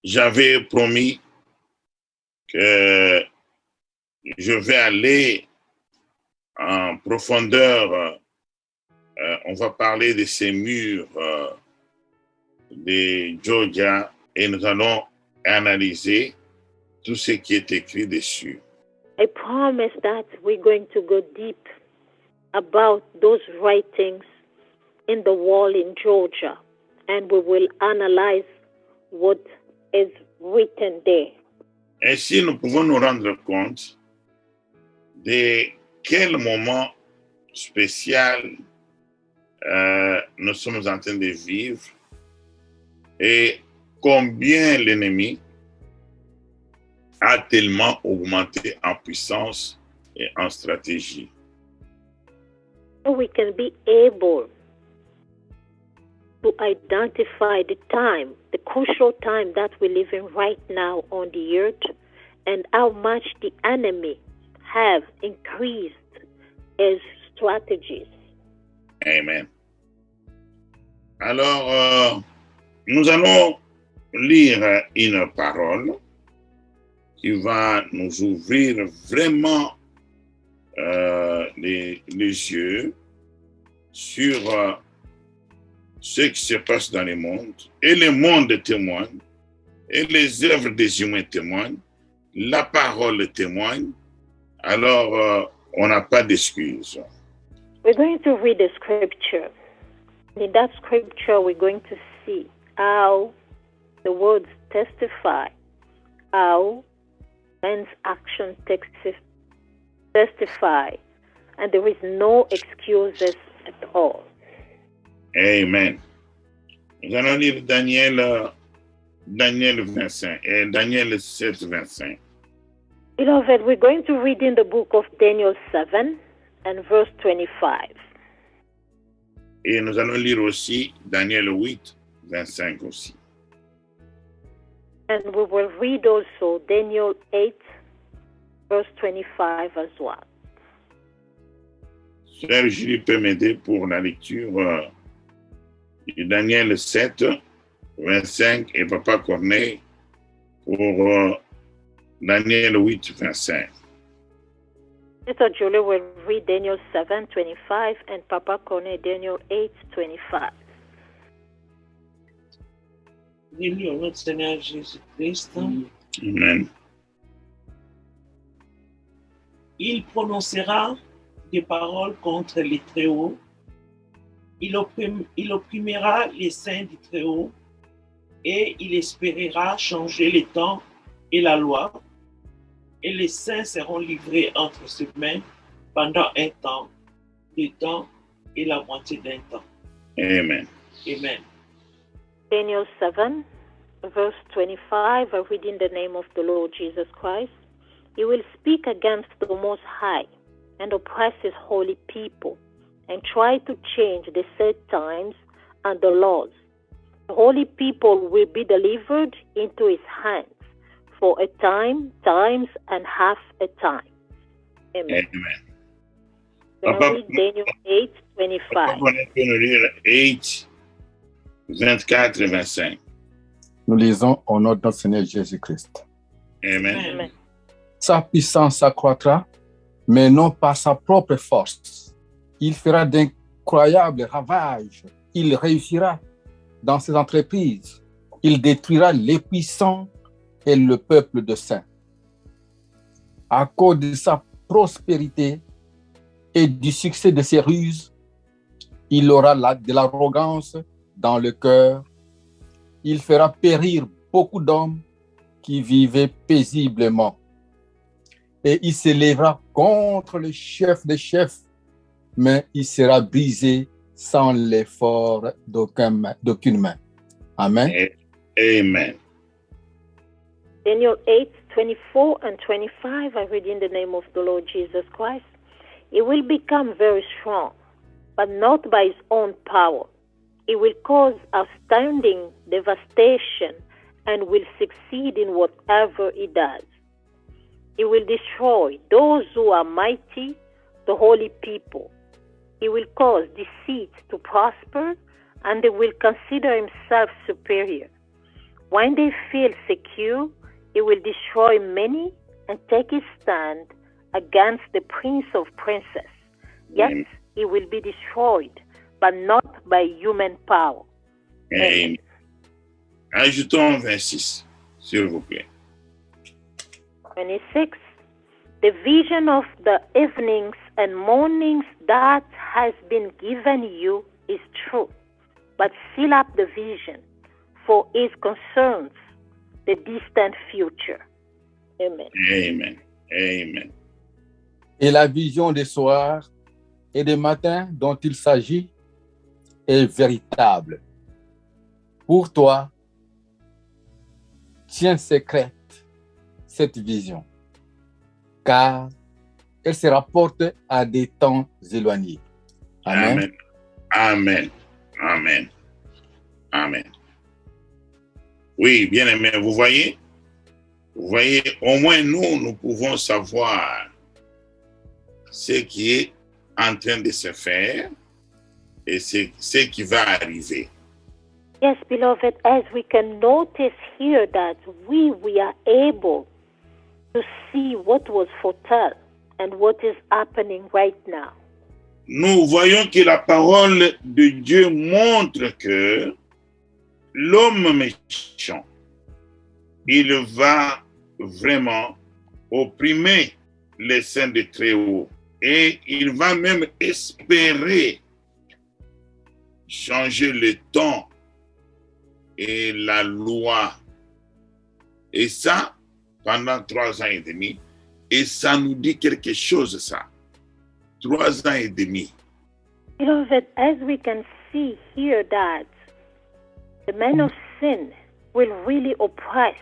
j'avais promis que je vais aller en profondeur. On va parler de ces murs de Georgia et nous allons analyser tout ce qui est écrit dessus. I promise that we're going to go deep about those writings in the wall in Georgia, and we will analyze what is written there. Ainsi, nous pouvons nous rendre compte de quel moment spécial nous sommes en train de vivre et combien l'ennemi a tellement augmenté en puissance et en stratégie. So we can be able to identify the time, the crucial time that we live in right now on the earth, and how much the enemy have increased his strategies. Amen. Alors, nous allons lire une parole qui va nous ouvrir vraiment les yeux sur ce qui se passe dans le monde. Et le monde témoigne, et les œuvres des humains témoignent, la parole témoigne. Alors, on n'a pas d'excuses. We're going to read the scripture. In that scripture, we're going to see how the words testify, how man's action testify, and there is no excuses at all. Amen. Nous allons lire Daniel 25 et Daniel 7, 25. Beloved, we're going to read in the book of Daniel 7 and verse 25. Et nous allons lire aussi Daniel 8, 25 aussi. And we will read also Daniel 8, verse 25 as well. Frère Julie peut m'aider pour la lecture de Daniel 7, 25 et Papa Corneille pour Daniel 8, 25. Sister Julie will read Daniel 7, 25 and Papa Corneille Daniel 8, 25. Béni au nom du Seigneur Jésus-Christ. Amen. Il prononcera des paroles contre les Très-Hauts. Il opprimera les saints du Très-Haut et il espérera changer les temps et la loi. Et les saints seront livrés entre ses mains pendant un temps, 2 temps et la moitié d'un temps. Amen. Amen. Daniel 7, verse 25, I read in the name of the Lord Jesus Christ. He will speak against the Most High and oppress his holy people and try to change the set times and the laws. The holy people will be delivered into his hands for a time, times, and half a time. Amen. Amen. Read Daniel 8, 25. On peut nous lire 8, 24 et 25. Nous lisons au nom de notre Seigneur Jésus-Christ. Amen. Amen. Sa puissance s'accroîtra, mais non par sa propre force. Il fera d'incroyables ravages. Il réussira dans ses entreprises. Il détruira les puissants et le peuple de saints. À cause de sa prospérité et du succès de ses ruses, il aura de l'arrogance dans le cœur. Il fera périr beaucoup d'hommes qui vivaient paisiblement. Et il s'élèvera contre le chef des chefs, mais il sera brisé sans l'effort d'aucune main. Amen. Amen. Daniel 8, 24 and 25, I read in the name of the Lord Jesus Christ. He will become very strong, but not by his own power. He will cause astounding devastation and will succeed in whatever he does. He will destroy those who are mighty, the holy people. He will cause deceit to prosper, and he will consider himself superior. When they feel secure, he will destroy many and take his stand against the prince of princes. Yes, he will be destroyed, but not by human power. Amen. Ajoutons 26, s'il vous plaît. 26. The vision of the evenings and mornings that has been given you is true, but seal up the vision, for it concerns the distant future. Amen. Amen. Amen. Et la vision des soirs et des matins dont il s'agit est véritable. Pour toi, tiens secrète cette vision, car elle se rapporte à des temps éloignés. Amen. Amen. Amen. Amen. Oui, bien aimé, vous voyez, au moins nous pouvons savoir ce qui est en train de se faire et ce qui va arriver. Yes, beloved, as we can notice here that we are able to see what was foretold and what is happening right now. Nous voyons que la parole de Dieu montre que l'homme méchant, il va vraiment opprimer les saints de Très-Haut et il va même espérer changer le temps et la loi. Et ça, pendant 3 ans et demi. Et ça nous dit quelque chose, ça. 3 ans et demi. Beloved, as we can see here that the man of sin will really oppress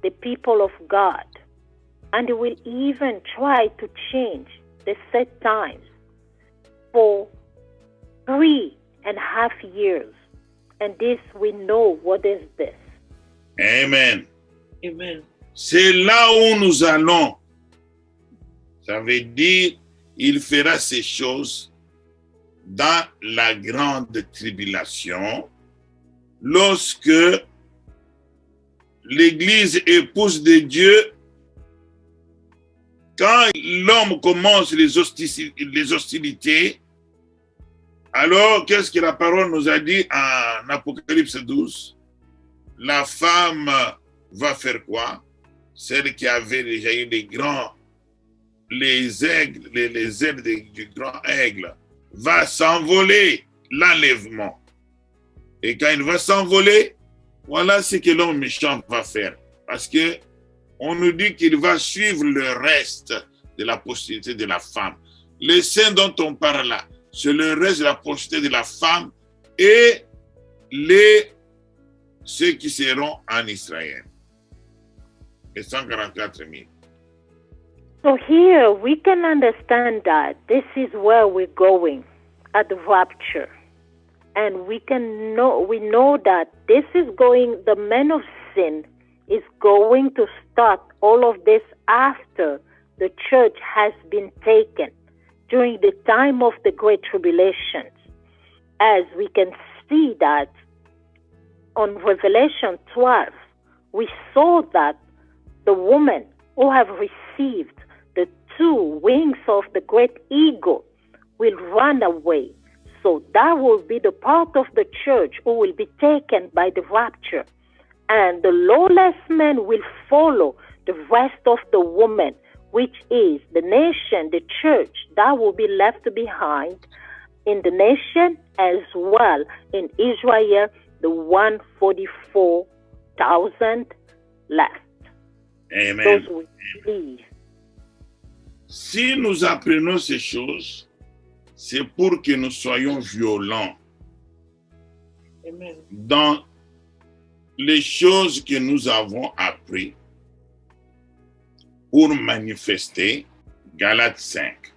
the people of God, and will even try to change the set times for 3.5 years. And this, we know what is this. Amen. Amen. C'est là où nous allons. Ça veut dire, il fera ces choses dans la grande tribulation, lorsque l'Église épouse de Dieu, quand l'homme commence les hostilités, alors qu'est-ce que la parole nous a dit en Apocalypse 12? La femme va faire quoi? Celle qui avait déjà eu les ailes du grand aigle, va s'envoler, l'enlèvement. Et quand il va s'envoler, voilà ce que l'homme méchant va faire. Parce que on nous dit qu'il va suivre le reste de la postérité de la femme. Les saints dont on parle là, c'est le reste de la postérité de la femme et ceux qui seront en Israël. Les 144 000. So here we can understand that this is where we're going at the rapture. And we know that this is the man of sin is going to start all of this after the church has been taken during the time of the Great Tribulation. As we can see that on Revelation 12, we saw that the woman who have received the 2 wings of the great eagle will run away. So that will be the part of the church who will be taken by the rapture. And the lawless man will follow the rest of the woman, which is the nation, the church, that will be left behind in the nation as well in Israel, the 144,000 left. Amen. Those will believe. Si nous apprenons ces choses, c'est pour que nous soyons violents. Amen. Dans les choses que nous avons apprises pour manifester Galates 5.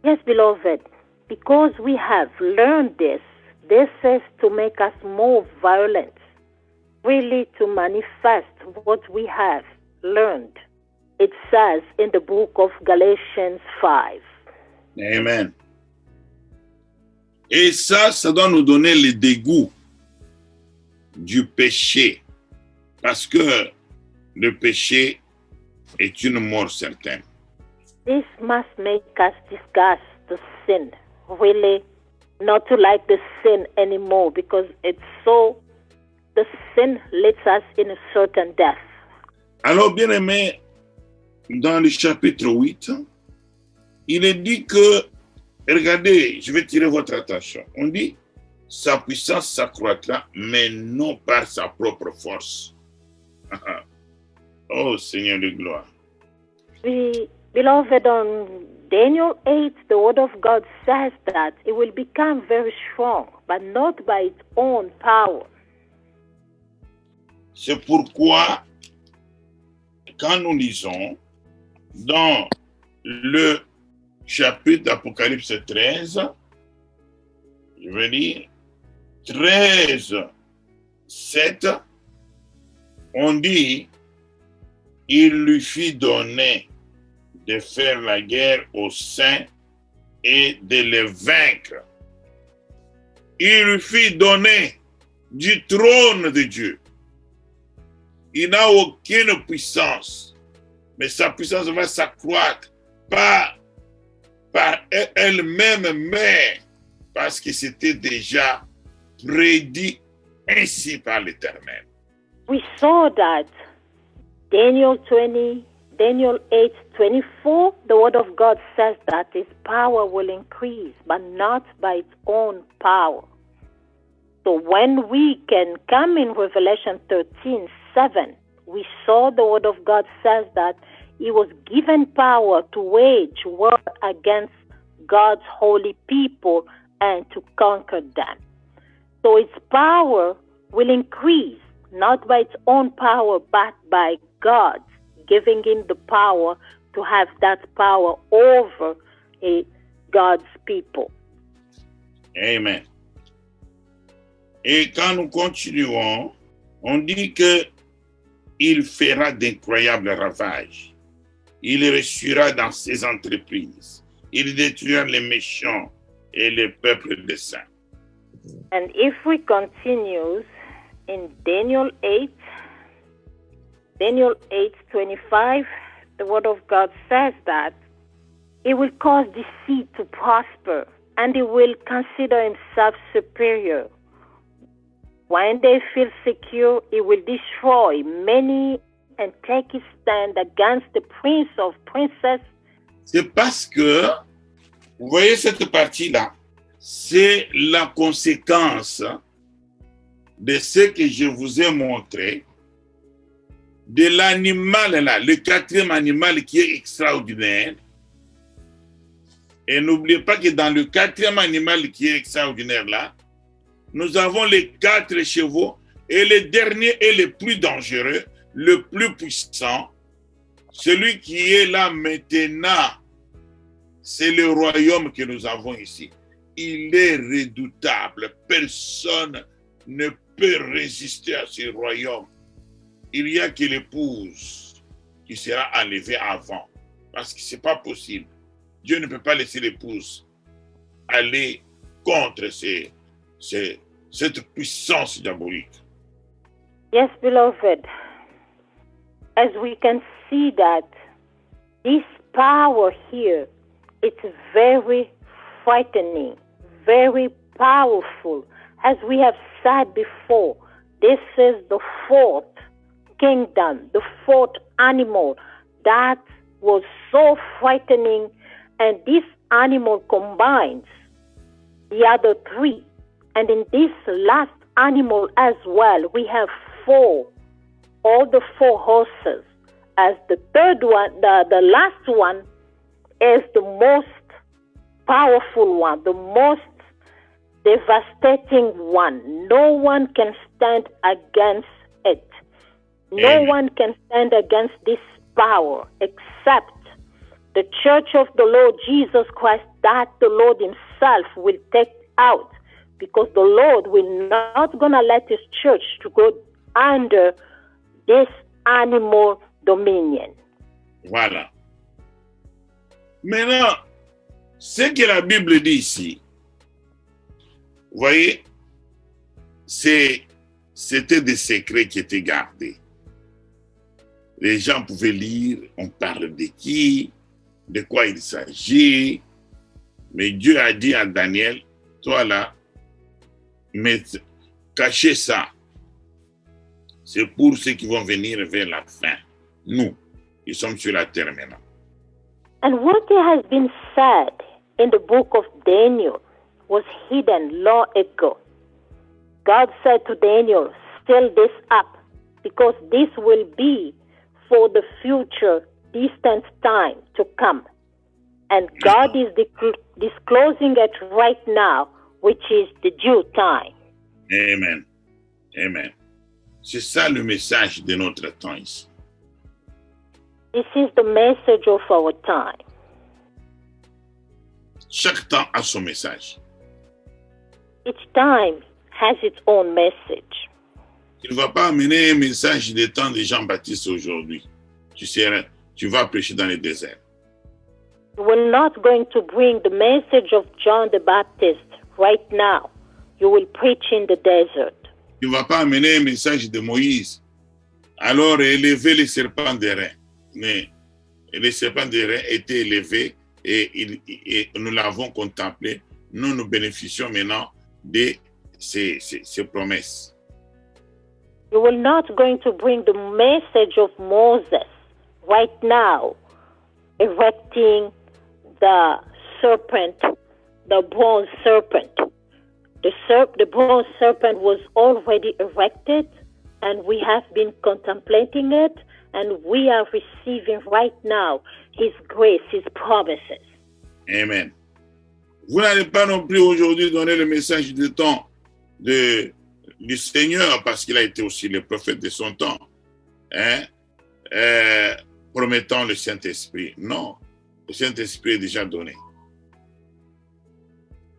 Yes, beloved, because we have learned this is to make us more violent, really to manifest what we have learned. It says in the book of Galatians 5. Amen. Et ça doit nous donner le dégoût du péché Parce que le péché est une mort certaine. This must make us discuss the sin, really not to like the sin anymore, because the sin leads us in a certain death. Alors, bien aimé, dans le chapitre 8, il est dit que, regardez, je vais tirer votre attention. On dit, sa puissance s'accroîtra, mais non par sa propre force. Oh, Seigneur de gloire. Beloved, on Daniel 8, the word of God says that it will become very strong, but not by its own power. C'est pourquoi, quand nous lisons dans le chapitre d'Apocalypse 13, je vais dire 13, 7, on dit, il lui fit donner de faire la guerre aux saints et de les vaincre. Il lui fit donner du trône de Dieu. Il n'a aucune puissance, mais sa puissance va s'accroître pas par elle-même, mais parce que c'était déjà prédit ainsi par l'Éternel. We saw that Daniel 8:24, the word of God says that his power will increase, but not by its own power. So when we can come in Revelation 13:7, we saw the word of God says that he was given power to wage war against God's holy people and to conquer them. So its power will increase, not by its own power, but by God's, giving him the power to have that power over God's people. Amen. Et quand nous continuons, on dit que il fera d'incroyables ravages. Il réussira dans ses entreprises. Il détruira les méchants et les peuples des saints. And if we continue in Daniel 8:25, the word of God says that he will cause deceit to prosper, and he will consider himself superior. When they feel secure, he will destroy many and take his stand against the prince of princes. C'est parce que, vous voyez cette partie-là, c'est la conséquence de ce que je vous ai montré, de l'animal là, le quatrième animal qui est extraordinaire. Et n'oubliez pas que dans le quatrième animal qui est extraordinaire là, nous avons les 4 chevaux et le dernier est le plus dangereux, le plus puissant, celui qui est là maintenant, c'est le royaume que nous avons ici. Il est redoutable, personne ne peut résister à ce royaume. Il y a que l'épouse qui sera enlevée avant, parce que ce n'est pas possible. Dieu ne peut pas laisser l'épouse aller contre cette puissance diabolique. Yes, beloved, as we can see that this power here, it's very frightening, very powerful. As we have said before, this is the fourth kingdom, the fourth animal that was so frightening, and this animal combines the other 3. And in this last animal as well, we have 4, all the 4 horses. As the third one, the last one is the most powerful one, the most devastating one. No one can stand against it. No one can stand against this power except the church of the Lord Jesus Christ that the Lord himself will take out, because the Lord will not gonna let his church to go under this animal dominion. Voilà. Maintenant, ce que la Bible dit ici, vous voyez, c'était des secrets qui étaient gardés. les gens pouvaient lire, on parle de qui, de quoi il s'agit. Mais Dieu a dit à Daniel, toi là, mais cachez ça. C'est pour ceux qui vont venir vers la fin. Nous, qui sommes sur la terre maintenant. And what has been said in the book of Daniel was hidden long ago. God said to Daniel, seal this up, because this will be for the future distant time to come. And God is disclosing it right now, which is the due time. Amen. Amen. C'est ça le message de notre temps ici. This is the message of our time. Chaque temps a son message. Each time has its own message. Tu ne vas pas amener un message des temps de Jean-Baptiste aujourd'hui. Tu vas prêcher dans le désert. We're not going to bring the message of John the Baptist right now. You will preach in the desert. Tu ne vas pas amener un message de Moïse. Alors, élever les serpents d'airain. Mais les serpents d'airain étaient élevés et nous l'avons contemplé. Nous bénéficions maintenant de ces promesses. You will not going to bring the message of Moses right now, erecting the serpent, the bronze serpent. The bronze serpent was already erected, and we have been contemplating it, and we are receiving right now His grace, His promises. Amen. Vous n'allez pas non plus aujourd'hui donner le message du temps du Seigneur, parce qu'il a été aussi le prophète de son temps, promettant le Saint-Esprit. Non, le Saint-Esprit est déjà donné.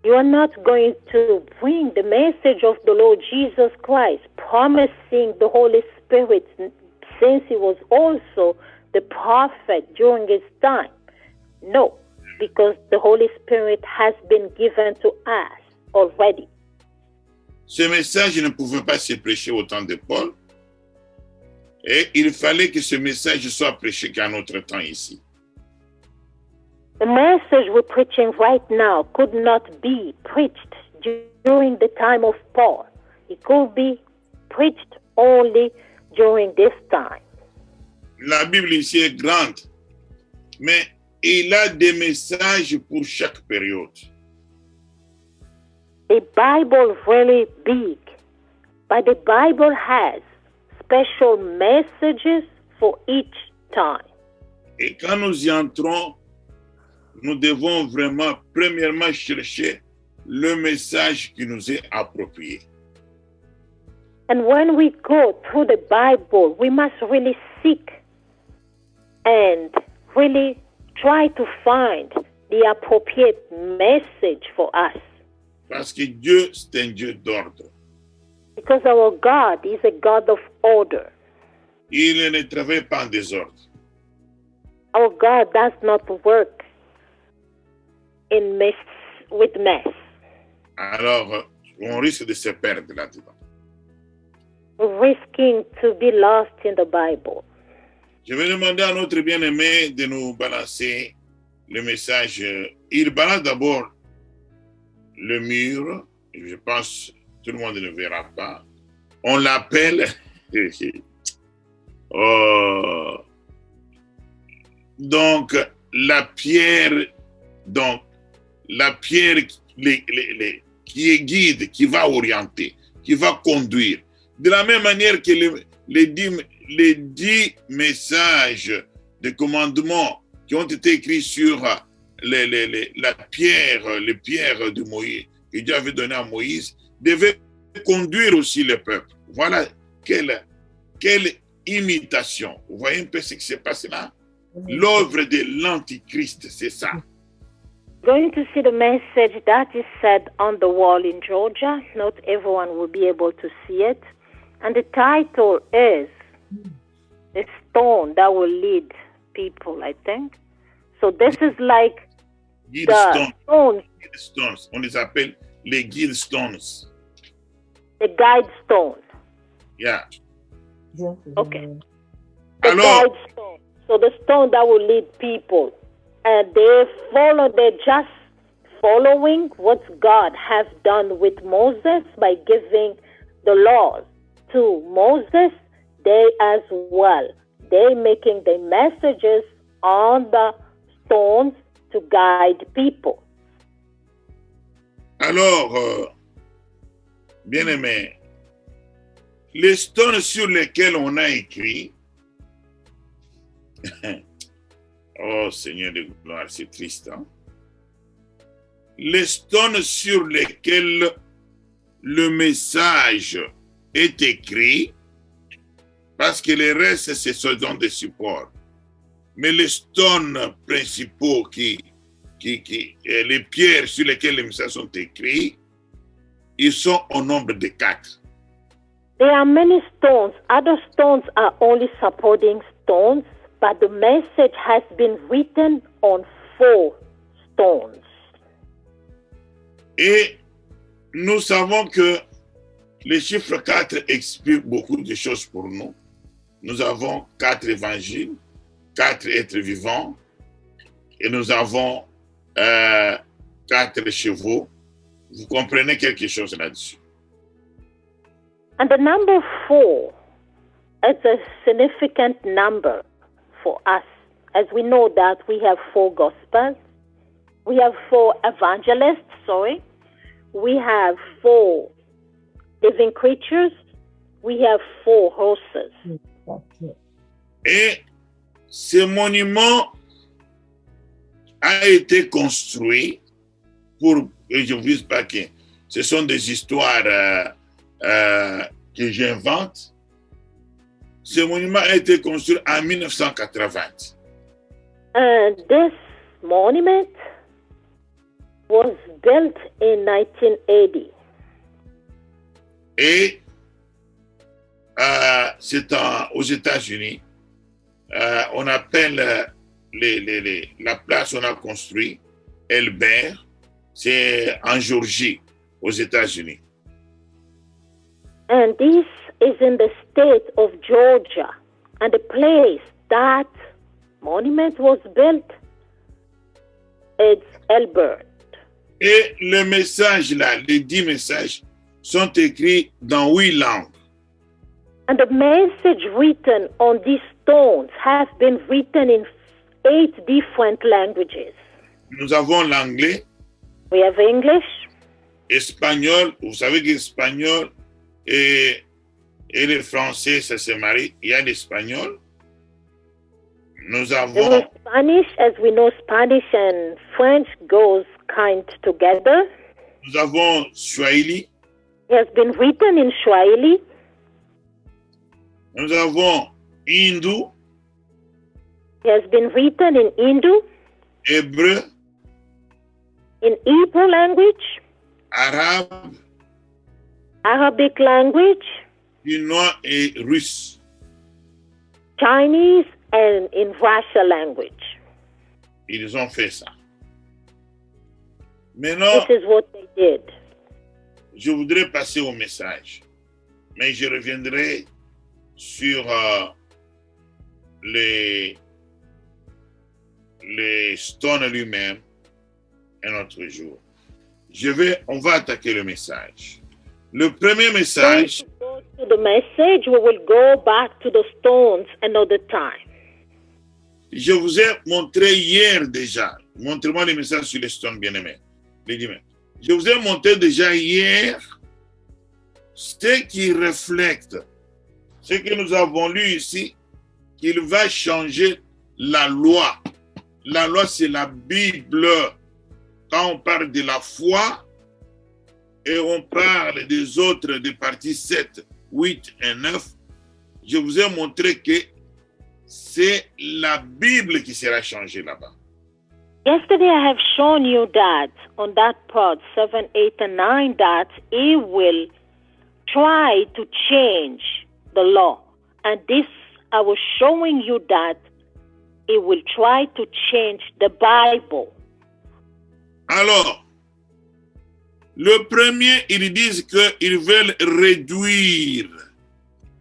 You are not going to bring the message of the Lord Jesus Christ, promising the Holy Spirit, since He was also the prophet during His time. No, because the Holy Spirit has been given to us already. Ce message ne pouvait pas se prêcher au temps de Paul. Et il fallait que ce message soit prêché qu'à notre temps ici. The message we're preaching right now could not be preached during the time of Paul. It could be preached only during this time. La Bible ici est grande, mais il a des messages pour chaque période. The Bible is really big, but the Bible has special messages for each time. Et quand nous y entrons, nous devons vraiment, premièrement, chercher le message qui nous est approprié. And when we go through the Bible, we must really seek and really try to find the appropriate message for us. Parce que Dieu, c'est un Dieu d'ordre. Because our God is a God of order. Il ne travaille pas en désordre. Our God does not work with mess. Alors, on risque de se perdre là-dedans. We're risking to be lost in the Bible. Je vais demander à notre bien-aimé de nous balancer le message. Il balance d'abord le mur. Je pense que tout le monde ne verra pas. On l'appelle... Donc, la pierre qui est guide, qui va orienter, qui va conduire. De la même manière que les 10 messages de commandement qui ont été écrits sur les pierres de Moïse, que Dieu avait donné à Moïse, devaient conduire aussi le peuple. Voilà quelle imitation. Vous voyez un peu ce qui s'est passé là? L'œuvre de l'Antichrist, c'est ça. Going to see the message that is said on the wall in Georgia. Not everyone will be able to see it. And the title is The Stone That Will Lead People, I think. So this is like Guide the stones. Guide stones. On les appelle les guide stones. The guide stone. Yeah. Okay. The Alors, guide stone. So the stone that will lead people. And they're just following what God has done with Moses by giving the laws to Moses. They as well. They making the messages on the stones to guide people. alors, bien-aimés, les stones sur lesquels on a écrit, oh Seigneur de gloire, c'est triste, hein? Les stones sur lesquels le message est écrit, parce que les restes, ce sont des supports. Mais les stones principaux, les pierres sur lesquelles les messages sont écrits, ils sont au nombre de 4. There are many stones. Other stones are only supporting stones, but the message has been written on 4 stones. Et nous savons que le chiffre 4 explique beaucoup de choses pour nous. Nous avons 4 évangiles, 4 êtres vivants, et nous avons 4 chevaux. Vous comprenez quelque chose là-dessus? And the number 4 is a significant number for us, as we know that we have 4 gospels, we have 4 evangelists, we have 4 living creatures, we have 4 horses. Et ce monument a été construit pour, et je ne vous dis pas que ce sont des histoires que j'invente. Ce monument a été construit en 1980. And this monument was built in 1980. Et c'est aux États-Unis. On appelle la place où on a construit Elbert. C'est en Géorgie, aux États-Unis. And this is in the state of Georgia. And the place that monument was built, it's Elbert. Et le message là, les 10 messages, sont écrits dans 8 langues. And the message written on these stones has been written in 8 different languages. Nous avons l'anglais, We have English, espagnol. Vous savez que l'espagnol et le français, ça se marie. Il y a l'espagnol. Nous there avons was Spanish, as we know Spanish and French goes kind together. Nous avons Swahili. It has been written in Swahili. Nous avons hindou, It has been written in Hindu, hébreu, in Hebrew language, arabe, Arabic language, chinois et russe. Chinese, and in Russia language. Ils ont fait ça. Maintenant, This is what they did. je voudrais passer au message, mais je reviendrai sur les stones lui-même un autre jour. On va attaquer le message. Le premier message, Going to go to the message, we will go back to the stones another time. je vous ai montré hier déjà. Montrez-moi les messages sur les stones bien-aimés. Je vous ai montré déjà hier ce qui reflète ce que nous avons lu ici, qu'il va changer la loi. La loi, c'est la Bible. Quand on parle de la foi et on parle des autres, des parties 7, 8 et 9, je vous ai montré que c'est la Bible qui sera changée là-bas. Yesterday I have shown you that on that part 7, 8, and 9 that it will try to change the law. And this, I was showing you that it will try to change the Bible. Alors, le premier, ils disent qu'ils veulent réduire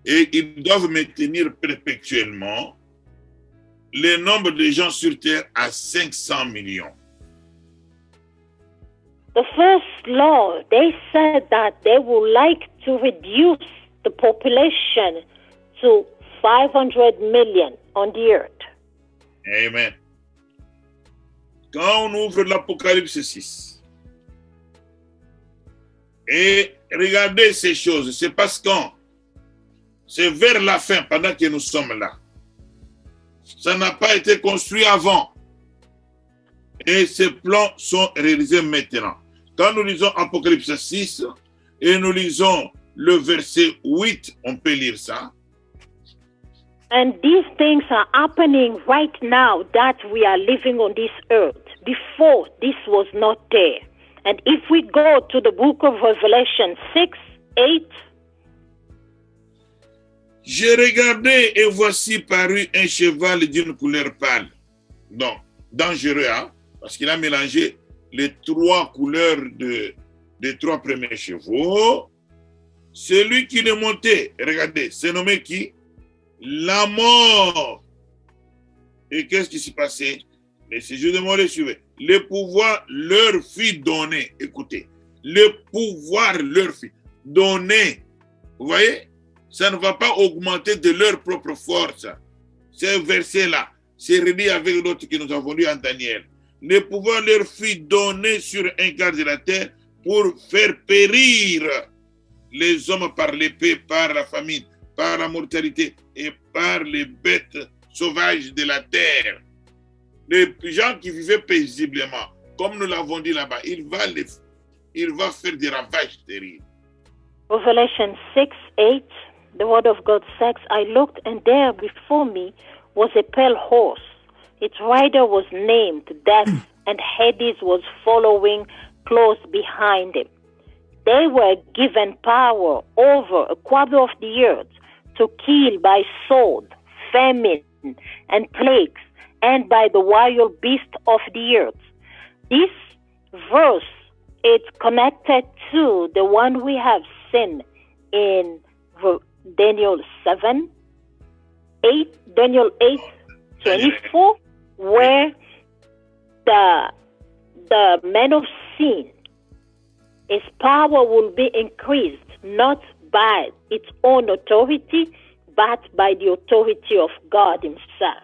et ils doivent maintenir perpétuellement le nombre de gens sur terre à 500 millions. The first law, they said that they would like to reduce the population to 500 million on the earth. Amen. Quand on ouvre l'Apocalypse 6 et regardez ces choses, c'est parce que c'est vers la fin, pendant que nous sommes là. Ça n'a pas été construit avant. Et ces plans sont réalisés maintenant. Quand nous lisons Apocalypse 6 et nous lisons le verset 8, on peut lire ça. And these things are happening right now that we are living on this earth. Before, this was not there. And if we go to the book of Revelation 6, 8, J'ai regardé et voici parut un cheval d'une couleur pâle. Donc, dangereux, hein? Parce qu'il a mélangé les trois couleurs des trois premiers chevaux. Celui qui le montait, regardez, c'est nommé qui? La mort. Et qu'est-ce qui s'est passé? Les séjours de mort les suivaient. Le pouvoir leur fut donné. Écoutez, le pouvoir leur fut donné. Vous voyez? Ça ne va pas augmenter de leur propre force. Ce verset-là, c'est relié avec l'autre que nous avons lu en Daniel. Le pouvoir leur fut donné sur un quart de la terre pour faire périr les hommes par l'épée, par la famine, par la mortalité et par les bêtes sauvages de la terre. Les gens qui vivaient paisiblement, comme nous l'avons dit là-bas, il va faire des ravages terribles. Revelation 6, 8, the word of God says, I looked and there before me was a pale horse. Its rider was named Death, and Hades was following close behind him. They were given power over a quarter of the earth to kill by sword, famine, and plagues, and by the wild beast of the earth. This verse is connected to the one we have seen in Daniel 7, 8, Daniel 8, 24, where the man of sin, his power will be increased not by its own authority, but by the authority of God himself.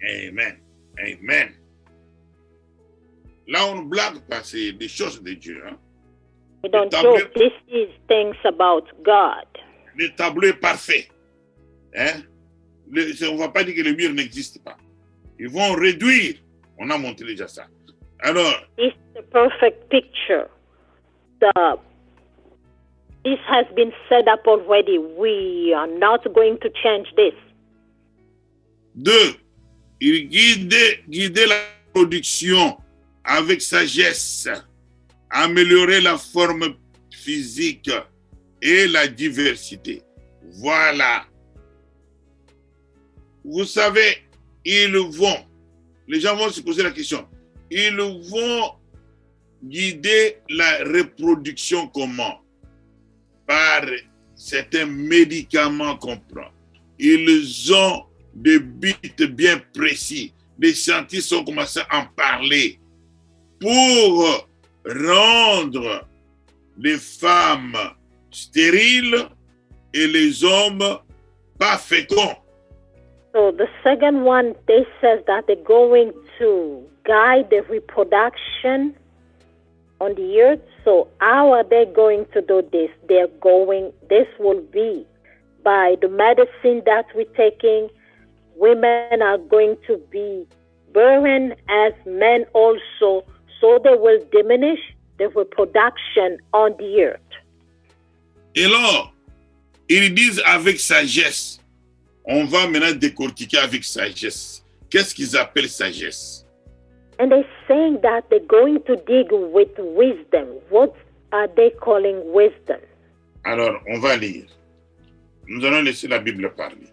Amen. Amen. Là, on ne blague pas, c'est des choses de Dieu. Hein? We don't joke. This is things about God. Le tableau est parfait. Hein? On ne va pas dire que le mur n'existe pas. Ils vont réduire. On a montré déjà ça. Alors, it's the perfect picture. This has been set up already. We are not going to change this. 2. Il guidait la production avec sagesse, améliorer la forme physique et la diversité. Voilà. Vous savez, les gens vont se poser la question, ils vont guider la reproduction comment? Par certains médicaments qu'on prend. Ils ont des buts bien précis. Les scientifiques ont commencé à en parler pour rendre les femmes stériles et les hommes pas féconds. So the second one, they says that they're going to guide the reproduction on the earth. So how are they going to do this? This will be by the medicine that we're taking. Women are going to be barren as men also. So they will diminish the reproduction on the earth. Et là, ils disent avec sagesse. On va maintenant décortiquer avec sagesse. Qu'est-ce qu'ils appellent sagesse? And they're saying that they're going to dig with wisdom. What are they calling wisdom? Alors, on va lire. Nous allons laisser la Bible parler.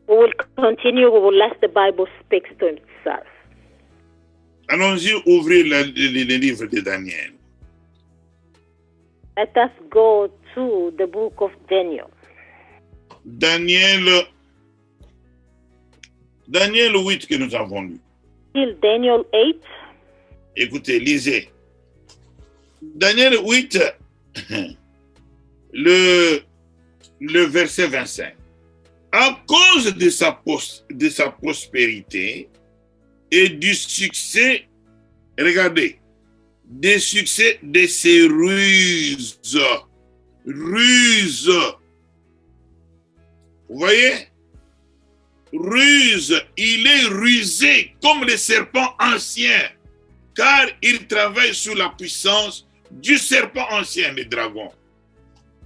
We will continue. We will let the Bible speak to itself. Allons-y ouvrir les livres de Daniel. Let us go to the book of Daniel. Daniel 8 que nous avons lu. Still Daniel 8. Écoutez, lisez. Daniel 8, le verset 25. À cause de sa prospérité et du succès, regardez, des succès de ses ruses. Ruses. Vous voyez? Ruse, il est rusé comme le serpent ancien, car il travaille sous la puissance du serpent ancien, le dragon.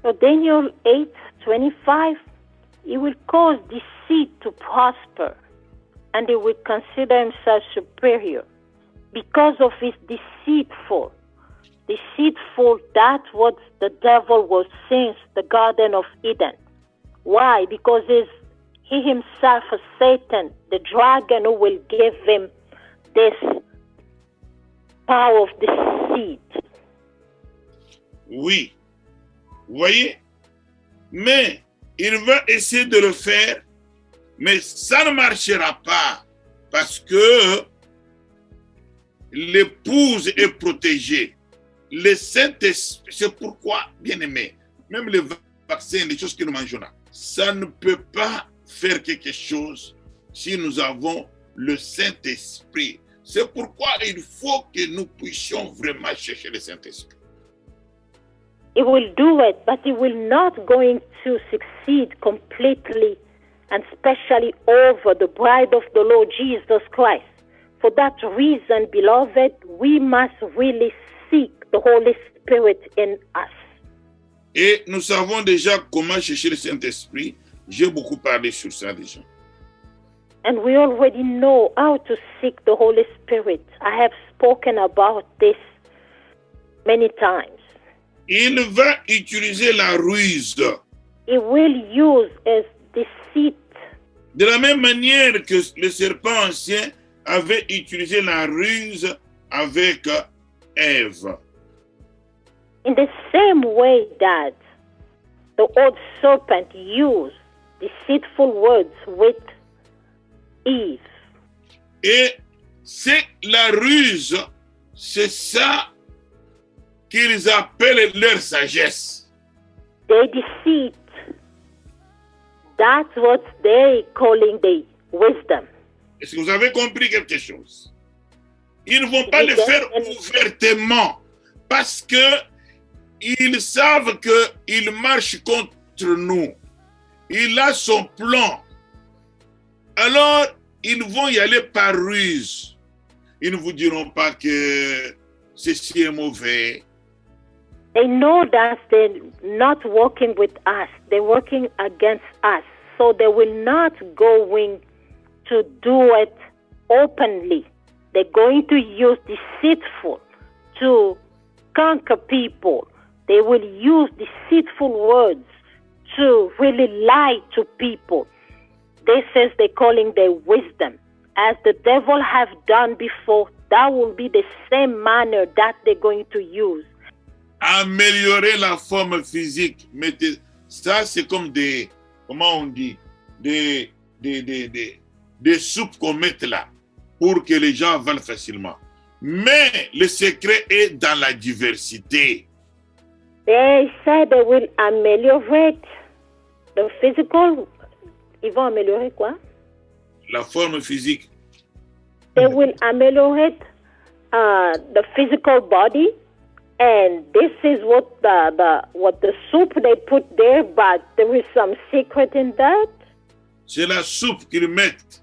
So Daniel 8:25, he will cause deceit to prosper, and he will consider himself superior because of his deceitful. That's what the devil was since the Garden of Eden. Why? Because he himself is Satan, the dragon, who will give him this power of deceit. Oui, vous voyez, mais il va essayer de le faire, mais ça ne marchera pas parce que l'épouse est protégée. Le Saint-Esprit, c'est pourquoi, bien aimé, même les vaccins, les choses que nous mangeons là, ça ne peut pas faire quelque chose si nous avons le Saint-Esprit. C'est pourquoi il faut que nous puissions vraiment chercher le Saint-Esprit. He will do it, but he will not going to succeed completely, and especially over the bride of the Lord Jesus Christ. For that reason, beloved, we must really seek the Holy Spirit in us. Et nous savons déjà comment chercher le Saint-Esprit. J'ai beaucoup parlé sur ça déjà. And we already know how to seek the Holy Spirit. I have spoken about this many times. Il va utiliser la ruse. He will use as deceit. De la même manière que le serpent ancien avait utilisé la ruse avec Ève. In the same way that the old serpent used deceitful words with Eve. Et c'est la ruse, c'est ça qu'ils appellent leur sagesse. They deceit. That's what they calling the wisdom. Est-ce que vous avez compris quelque chose? Ils ne vont pas le faire ouvertement parce que ils savent qu'il marche contre nous. Il a son plan. Alors, ils vont y aller par ruse. Ils ne vous diront pas que ceci est mauvais. They know that they're not working with us. They're working against us. So they will not going to do it openly. They're going to use deceitful to conquer people. They will use deceitful words to really lie to people. This is they're calling their wisdom. As the devil have done before, that will be the same manner that they're going to use. Améliorer la forme physique. Ça, c'est comme des, comment on dit, des soupes qu'on met là pour que les gens avalent facilement. Mais le secret est dans la diversité. They said they will ameliorate the physical. Ils vont améliorer quoi? La forme physique. They will ameliorate the physical body, and this is what the soup they put there. But there is some secret in that. C'est la soupe qu'ils mettent.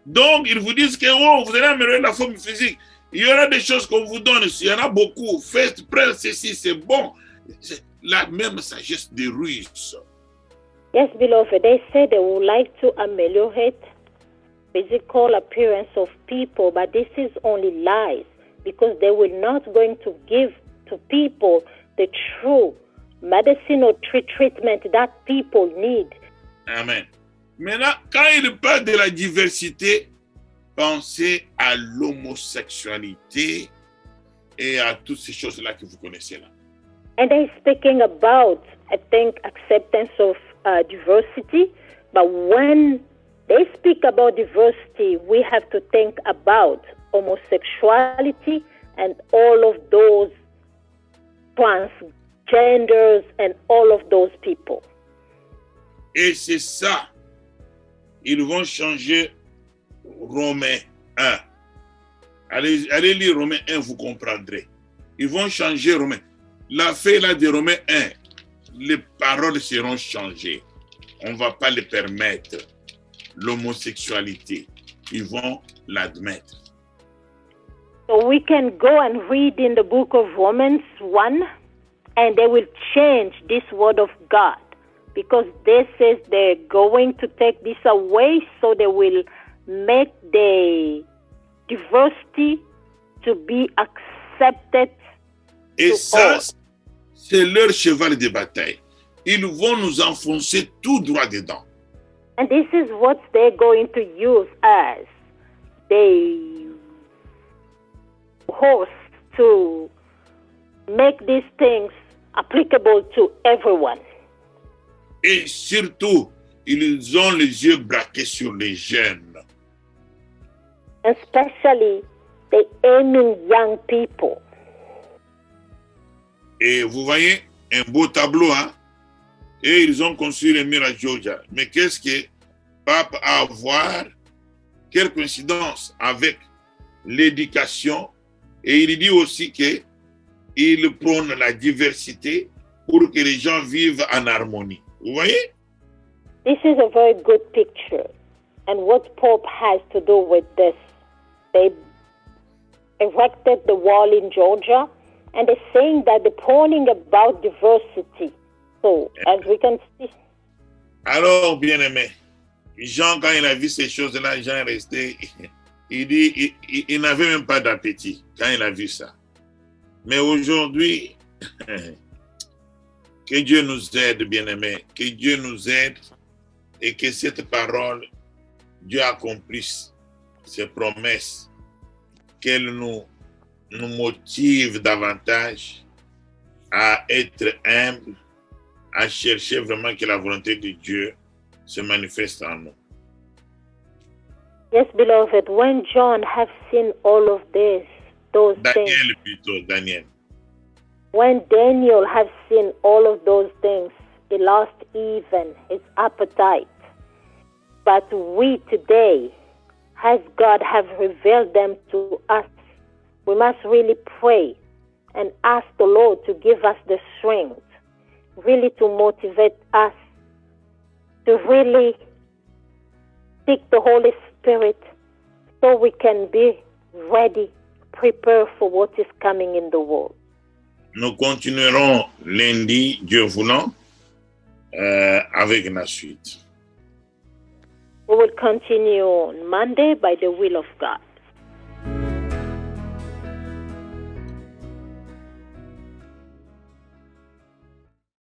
Donc ils vous disent que oh, vous allez améliorer la forme physique. Il y aura des choses qu'on vous donne. Il y en a beaucoup. Faites, prenez ceci, c'est bon. C'est la même sagesse des ruses. Yes, beloved, they say they would like to ameliorate physical appearance of people, but this is only lies, because they will not going to give to people the true medicine or treatment that people need. Amen. Maintenant, quand il parle de la diversité, pensez à l'homosexualité et à toutes ces choses-là que vous connaissez là. And they're speaking about, I think, acceptance of diversity, but when they speak about diversity, we have to think about homosexuality and all of those transgenders and all of those people. Et c'est ça, ils vont changer Romains 1. Allez lire Romains 1, vous comprendrez. Ils vont changer Romains. La fin là de Romains 1, les paroles seront changées. On ne va pas les permettre. L'homosexualité, ils vont l'admettre. So we can go and read in the book of Romans 1, and they will change this word of God, because they says they're going to take this away, so they will make the diversity to be accepted. Et ça, c'est leur cheval de bataille. Ils vont nous enfoncer tout droit dedans. And this is what they're going to use as the horse to make these things applicable to everyone. Et surtout, ils ont les yeux braqués sur les jeunes. Especially, they aiming young people. Et vous voyez, un beau tableau, hein? Et ils ont construit le mur à Georgia. Mais qu'est-ce que Pape a à voir? Quelle coïncidence avec l'éducation. Et il dit aussi qu'il prône la diversité pour que les gens vivent en harmonie. Vous voyez? This is a very good picture. And what Pope has to do with this, they erected the wall in Georgia, and they're saying that they're prôning about diversity. So, as we can see. Alors, bien-aimé, Jean, quand il a vu ces choses-là, Jean est resté, il dit, il n'avait même pas d'appétit quand il a vu ça. Mais aujourd'hui, que Dieu nous aide, bien-aimé, que Dieu nous aide et que cette parole, Dieu accomplisse ses promesses, qu'elle nous motive davantage à être humbles, à chercher vraiment que la volonté de Dieu se manifeste en nous. Yes, beloved, when John have seen all of this, those things. Daniel plutôt, Daniel. When Daniel have seen all of those things, he lost even his appetite. But we today, as God have revealed them to us, we must really pray and ask the Lord to give us the strength, really to motivate us to really seek the Holy Spirit so we can be ready, prepare for what is coming in the world. Nous continuerons lundi, Dieu voulant, avec la suite. We will continue on Monday by the will of God.